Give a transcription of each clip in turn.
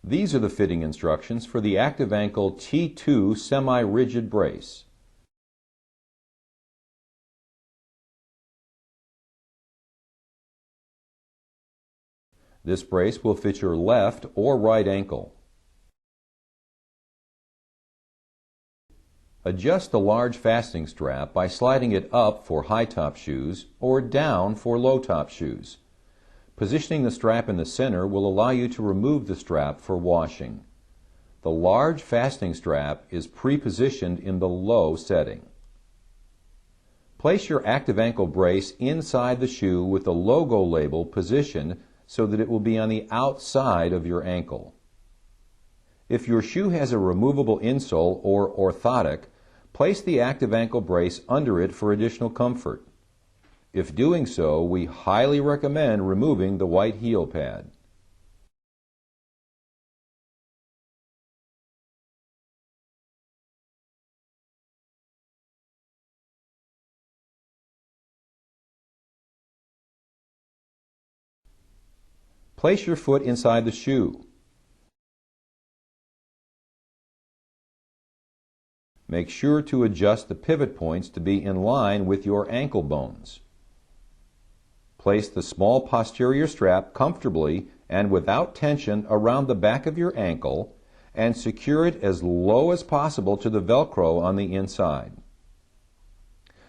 These are the fitting instructions for the Active Ankle T2 semi-rigid brace. This brace will fit your left or right ankle. Adjust the large fastening strap by sliding it up for high-top shoes or down for low-top shoes. Positioning the strap in the center will allow you to remove the strap for washing. The large fastening strap is pre-positioned in the low setting. Place your Active Ankle brace inside the shoe with the logo label positioned so that it will be on the outside of your ankle. If your shoe has a removable insole or orthotic, place the Active Ankle brace under it for additional comfort. If doing so, we highly recommend removing the white heel pad. Place your foot inside the shoe. Make sure to adjust the pivot points to be in line with your ankle bones. Place the small posterior strap comfortably and without tension around the back of your ankle and secure it as low as possible to the Velcro on the inside.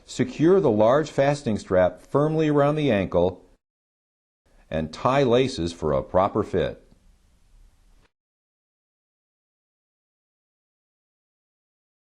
Secure the large fastening strap firmly around the ankle and tie laces for a proper fit.